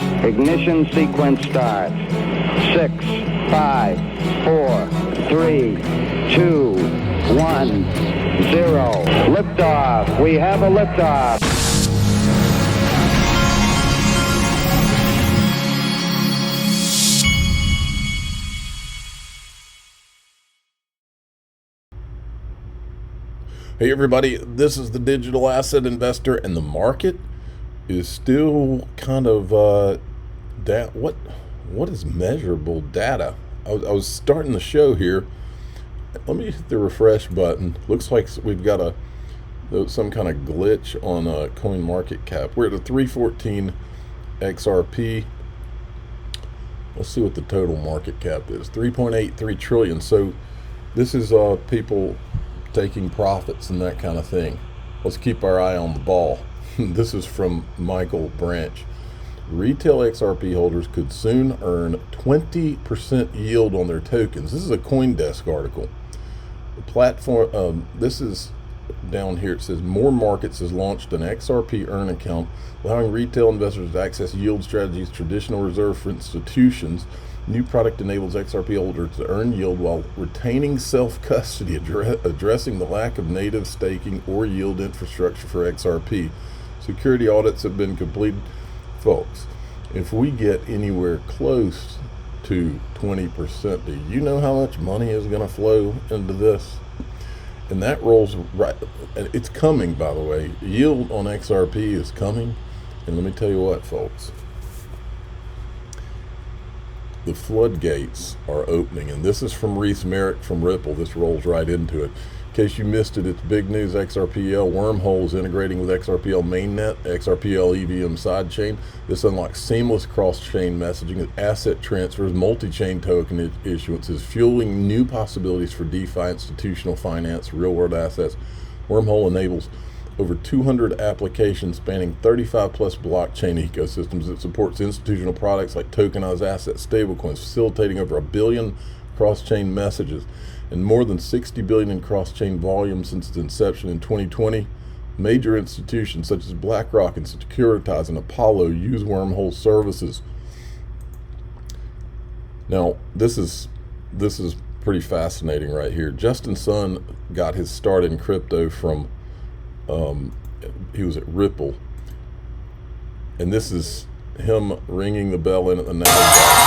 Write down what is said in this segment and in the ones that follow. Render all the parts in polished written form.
Ignition sequence start. 6, 5, 4, 3, 2, 1, 0. Liftoff. We have a liftoff. Hey everybody, this is the digital asset investor, and the market is still kind of what is measurable data? I was starting the show here. Let me hit the refresh button. Looks like we've got some kind of glitch on CoinMarketCap. We're at a 314 XRP. Let's see what the total market cap is. 3.83 trillion. So this is people taking profits and that kind of thing. Let's keep our eye on the ball. This is from Michael Branch. Retail XRP holders could soon earn 20% yield on their tokens. This is a CoinDesk article. The platform, this is down here. It says More Markets has launched an XRP earn account, allowing retail investors to access yield strategies traditional reserved for institutions. New product enables XRP holders to earn yield while retaining self-custody, addressing the lack of native staking or yield infrastructure for XRP. Security audits have been completed. Folks, if we get anywhere close to 20%, do you know how much money is going to flow into this? And that rolls right. It's coming, by the way. Yield on XRP is coming. And let me tell you what, folks. The floodgates are opening, and this is from Reese Merrick from Ripple. This rolls right into it. In case you missed it, it's big news. XRPL wormholes integrating with XRPL mainnet, XRPL EVM sidechain. This unlocks seamless cross-chain messaging, asset transfers, multi-chain token issuances, fueling new possibilities for DeFi, institutional finance, real-world assets. Wormhole enables over 200 applications spanning 35 plus blockchain ecosystems. It supports institutional products like tokenized assets, stablecoins, facilitating over 1 billion cross-chain messages and more than 60 billion in cross-chain volume since its inception in 2020. Major institutions such as BlackRock and Securitize and Apollo use Wormhole services. Now, this is pretty fascinating right here. Justin Sun got his start in crypto from he was at Ripple, and this is him ringing the bell in at the NASDAQ.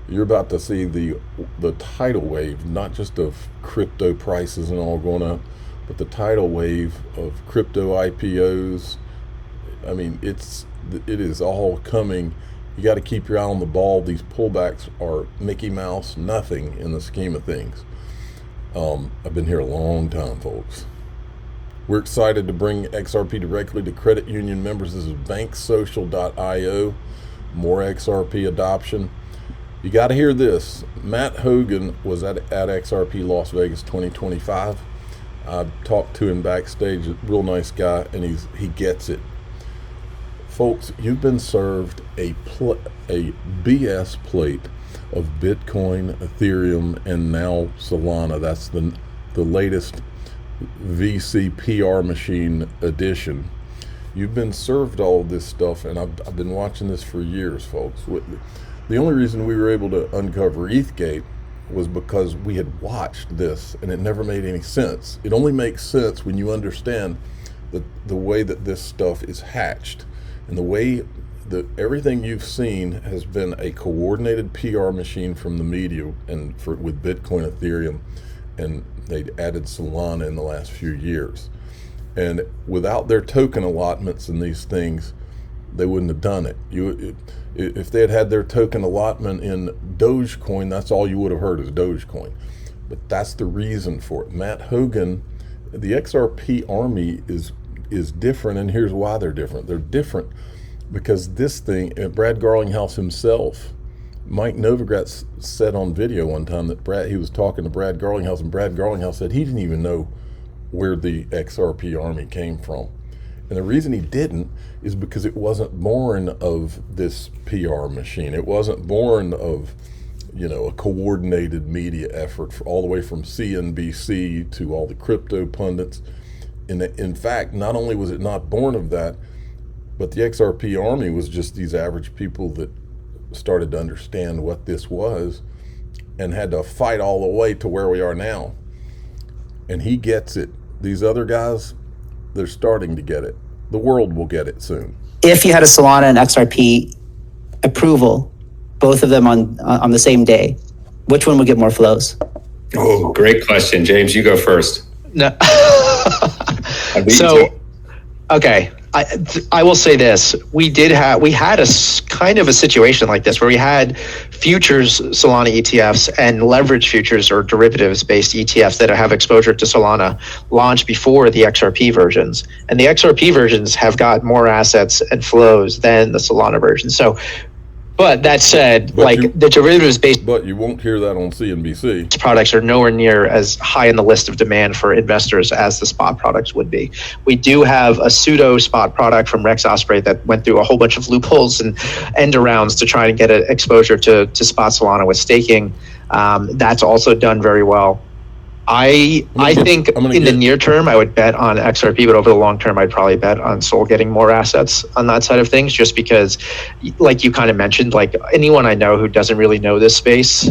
You're about to see the tidal wave, not just of crypto prices and all going up, but the tidal wave of crypto IPOs. I mean, it is all coming. You got to keep your eye on the ball. These pullbacks are Mickey Mouse, nothing in the scheme of things. I've been here a long time, folks. We're excited to bring XRP directly to credit union members. This is banksocial.io. More XRP adoption. You got to hear this. Matt Hogan was at XRP Las Vegas 2025. I talked to him backstage. Real nice guy, and he gets it. Folks, you've been served a BS plate of Bitcoin, Ethereum, and now Solana. That's the latest VC PR machine edition. You've been served all of this stuff, and I've been watching this for years, folks. The only reason we were able to uncover ETHgate was because we had watched this, and it never made any sense. It only makes sense when you understand the way that this stuff is hatched, and the way that everything you've seen has been a coordinated PR machine from the media and with Bitcoin, Ethereum, and they added Solana in the last few years. And without their token allotments and these things, they wouldn't have done it. If they had their token allotment in Dogecoin, that's all you would have heard is Dogecoin. But that's the reason for it. Matt Hogan, the XRP army is different, and here's why they're different. They're different because this thing, Brad Garlinghouse himself, Mike Novogratz said on video one time that he was talking to Brad Garlinghouse, and Brad Garlinghouse said he didn't even know where the XRP army came from. And the reason he didn't is because it wasn't born of this PR machine. It wasn't born of, a coordinated media effort all the way from CNBC to all the crypto pundits. in fact, not only was it not born of that, but the XRP army was just these average people that started to understand what this was and had to fight all the way to where we are now. And he gets it. These other guys, they're starting to get it. The world will get it soon. If you had a Solana and XRP approval, both of them on the same day, which one would get more flows? Oh, great question. James, you go first. No. So, okay. I will say this: we had a kind of a situation like this where we had futures Solana ETFs and leverage futures or derivatives based ETFs that have exposure to Solana launch before the XRP versions, and the XRP versions have got more assets and flows than the Solana version. So, but that said, the derivatives based, but you won't hear that on CNBC. Products are nowhere near as high in the list of demand for investors as the spot products would be. We do have a pseudo spot product from Rex Osprey that went through a whole bunch of loopholes and end arounds to try and get exposure to spot Solana with staking. That's also done very well. I think in the near term, I would bet on XRP, but over the long term, I'd probably bet on Sol getting more assets on that side of things, just because, like you kind of mentioned, like anyone I know who doesn't really know this space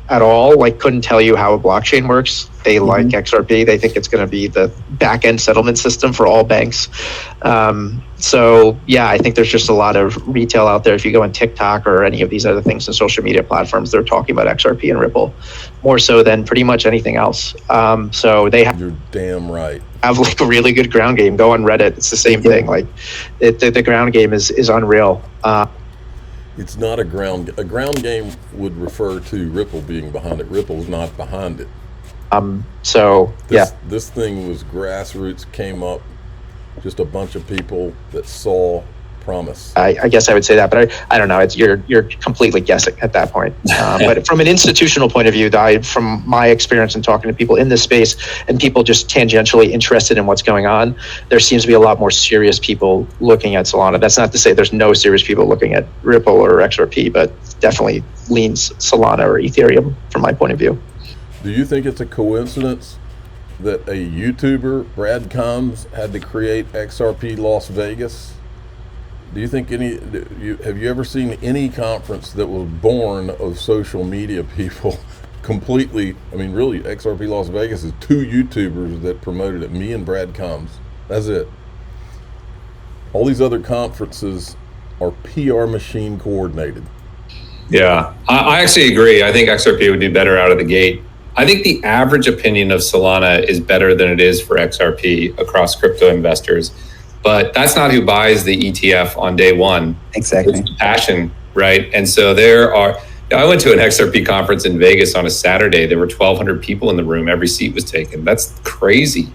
at all, like couldn't tell you how a blockchain works. They like XRP. They think it's going to be the back-end settlement system for all banks. So yeah, I think there's just a lot of retail out there. If you go on TikTok or any of these other things in social media platforms, they're talking about XRP and Ripple more so than pretty much anything else. So they have. You're damn right. Have like a really good ground game. Go on Reddit. It's the same thing. Like the ground game is unreal. It's not a ground game would refer to Ripple being behind it. Ripple's not behind it. This thing was Grassroots, came up, just a bunch of people that saw promise. I guess I would say that, but I don't know. You're completely guessing at that point. But from an institutional point of view, from my experience in talking to people in this space and people just tangentially interested in what's going on, there seems to be a lot more serious people looking at Solana. That's not to say there's no serious people looking at Ripple or XRP, but definitely leans Solana or Ethereum from my point of view. Do you think it's a coincidence that a YouTuber, Brad Combs, had to create XRP Las Vegas? Do you think have you ever seen any conference that was born of social media people completely? I mean, really, XRP Las Vegas is two YouTubers that promoted it, me and Brad Combs. That's it. All these other conferences are PR machine coordinated. Yeah, I actually agree. I think XRP would do better out of the gate. I think the average opinion of Solana is better than it is for XRP across crypto investors. But that's not who buys the ETF on day one. Exactly. It's passion, right? And so I went to an XRP conference in Vegas on a Saturday. There were 1,200 people in the room. Every seat was taken. That's crazy.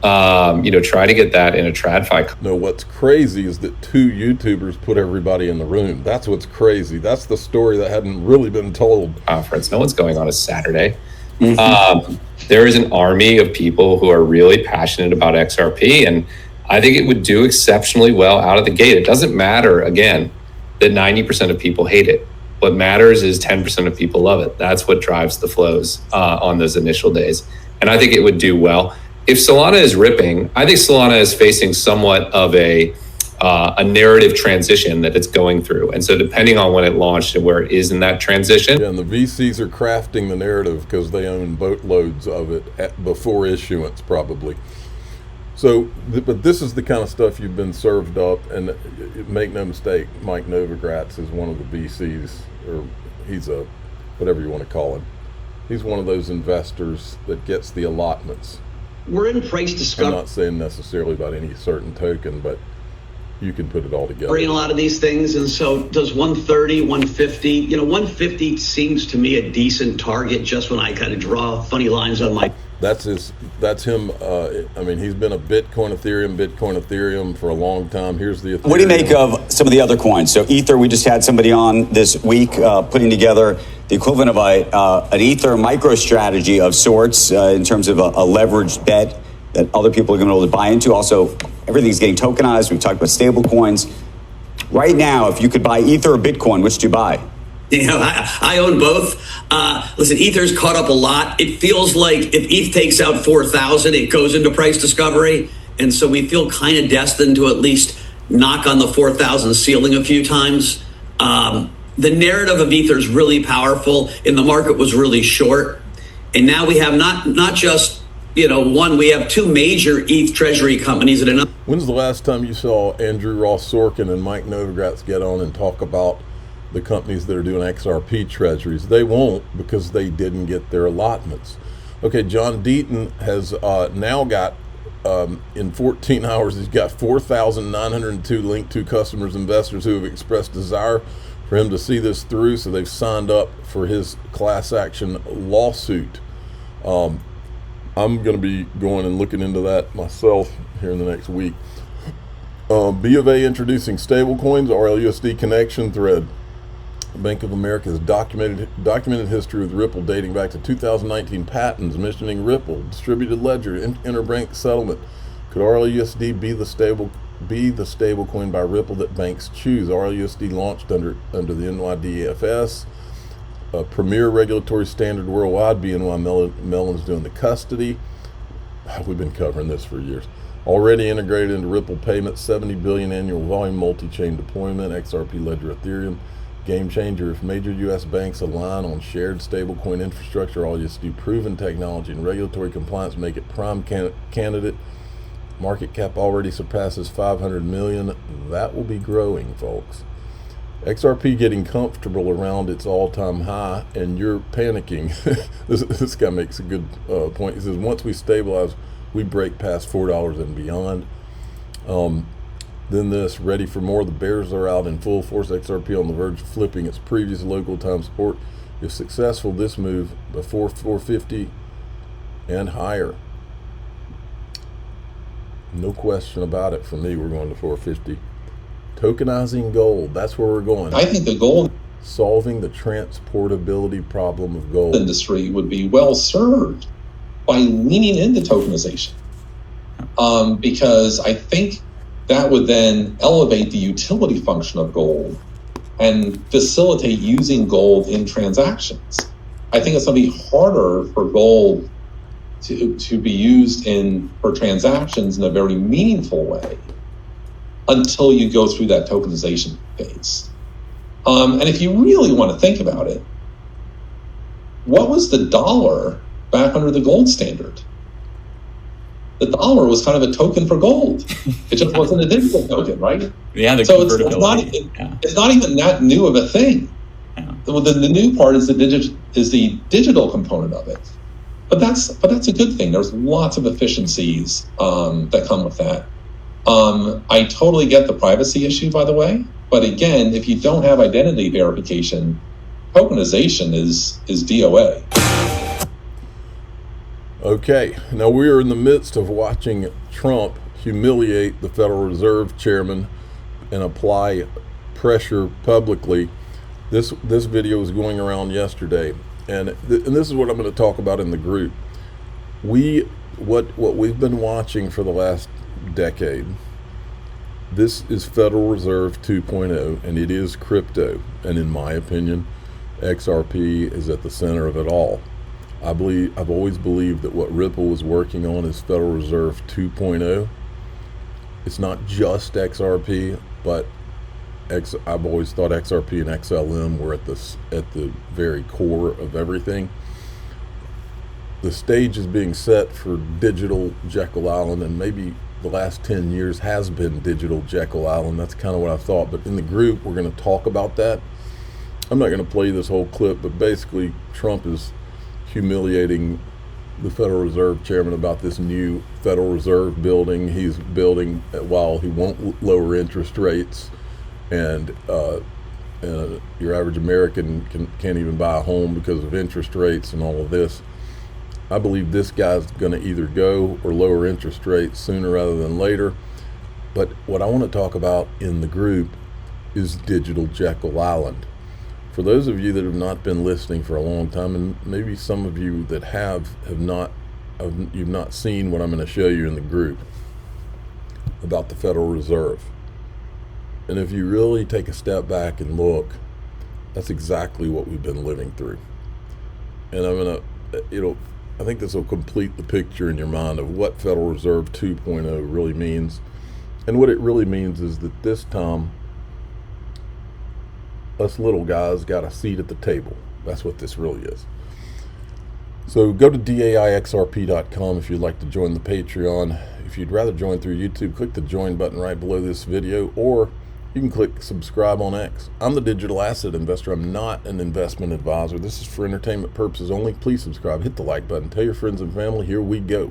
Try to get that in a TradFi. No, what's crazy is that two YouTubers put everybody in the room. That's what's crazy. That's the story that hadn't really been told. Conference. No one's going on a Saturday. There is an army of people who are really passionate about XRP, and I think it would do exceptionally well out of the gate. It doesn't matter, again, that 90% of people hate it. What matters is 10% of people love it. That's what drives the flows on those initial days. And I think it would do well. If Solana is ripping, I think Solana is facing somewhat of a narrative transition that it's going through. And so depending on when it launched and where it is in that transition. Yeah, and the VCs are crafting the narrative because they own boatloads of it before issuance probably. So, but this is the kind of stuff you've been served up, and make no mistake, Mike Novogratz is one of the VCs, or he's a, whatever you want to call him. He's one of those investors that gets the allotments. We're in price discovery. I'm not saying necessarily about any certain token, but you can put it all together. A lot of these things, and so does 130, 150. 150 seems to me a decent target just when I kind of draw funny lines on my. That's him. I mean, he's been a Bitcoin Ethereum for a long time. Here's the Ethereum. What do you make of some of the other coins? So Ether, we just had somebody on this week putting together the equivalent of an Ether micro strategy of sorts in terms of a leveraged bet that other people are going to be able to buy into. Also, everything's getting tokenized. We've talked about stable coins. Right now, if you could buy Ether or Bitcoin, which do you buy? You know, I own both. Listen, Ether's caught up a lot. It feels like if ETH takes out 4,000, it goes into price discovery. And so we feel kind of destined to at least knock on the 4,000 ceiling a few times. The narrative of Ether is really powerful, and the market was really short. And now we have not just, one, we have two major ETH treasury companies and another. When's the last time you saw Andrew Ross Sorkin and Mike Novogratz get on and talk about the companies that are doing XRP treasuries? They won't, because they didn't get their allotments. Okay, John Deaton has now got, in 14 hours, he's got 4,902 linked to customers, investors who have expressed desire for him to see this through, so they've signed up for his class action lawsuit. I'm going to be going and looking into that myself here in the next week. B of A introducing stablecoins, RLUSD connection thread. Bank of America has documented history with Ripple dating back to 2019 patents mentioning Ripple, distributed ledger, interbank settlement. Could RLUSD be the stablecoin by Ripple that banks choose? RLUSD launched under the NYDFS, a premier regulatory standard worldwide. BNY Mellon's doing the custody. We've been covering this for years. Already integrated into Ripple payments, 70 billion annual volume, multi-chain deployment, XRP Ledger Ethereum. Game changer. If major U.S. banks align on shared stablecoin infrastructure, RLUSD proven technology and regulatory compliance make it prime candidate. Market cap already surpasses 500 million. That will be growing, folks. XRP getting comfortable around its all-time high, and you're panicking. This guy makes a good point. He says, once we stabilize, we break past $4 and beyond. Then this, ready for more. The bears are out in full force. XRP on the verge of flipping its previous local time support. If successful, this move before 450 and higher. No question about it. For me, we're going to 450. Tokenizing gold. That's where we're going. I think the gold solving the transportability problem of gold industry would be well served by leaning into tokenization, because I think that would then elevate the utility function of gold and facilitate using gold in transactions. I think it's going to be harder for gold to be used for transactions in a very meaningful way until you go through that tokenization phase. And if you really want to think about it, what was the dollar back under the gold standard? The dollar was kind of a token for gold. It just wasn't a digital token, right? Yeah, so it's not even that new of a thing. Yeah. The new part is the digital component of it. But that's a good thing. There's lots of efficiencies that come with that. I totally get the privacy issue, by the way. But again, if you don't have identity verification, tokenization is DOA. Okay, now we are in the midst of watching Trump humiliate the Federal Reserve Chairman and apply pressure publicly. This video was going around yesterday, and this is what I'm going to talk about in the group. What we've been watching for the last decade. This is Federal Reserve 2.0, and it is crypto. And in my opinion, XRP is at the center of it all. I've always believed that what Ripple was working on is Federal Reserve 2.0. It's not just XRP, but I've always thought XRP and XLM were at the very core of everything. The stage is being set for digital Jekyll Island, and maybe the last 10 years has been digital Jekyll Island. That's kind of what I thought. But in the group, we're going to talk about that. I'm not going to play this whole clip, but basically Trump is humiliating the Federal Reserve Chairman about this new Federal Reserve building he's building while he won't lower interest rates, and your average American can't even buy a home because of interest rates and all of this. I believe this guy's going to either go or lower interest rates sooner rather than later. But what I want to talk about in the group is digital Jekyll Island. For those of you that have not been listening for a long time, and maybe some of you that you've not seen what I'm going to show you in the group about the Federal Reserve. And if you really take a step back and look, That's exactly what we've been living through. And I'm gonna, I think this will complete the picture in your mind of what Federal Reserve 2.0 really means. And what it really means is that this time, us little guys got a seat at the table. That's what this really is. So go to daixrp.com if you'd like to join the Patreon. If you'd rather join through YouTube, click the join button right below this video, or you can click subscribe on X. I'm the digital asset investor. I'm not an investment advisor. This is for entertainment purposes only. Please subscribe, hit the like button, tell your friends and family. Here we go.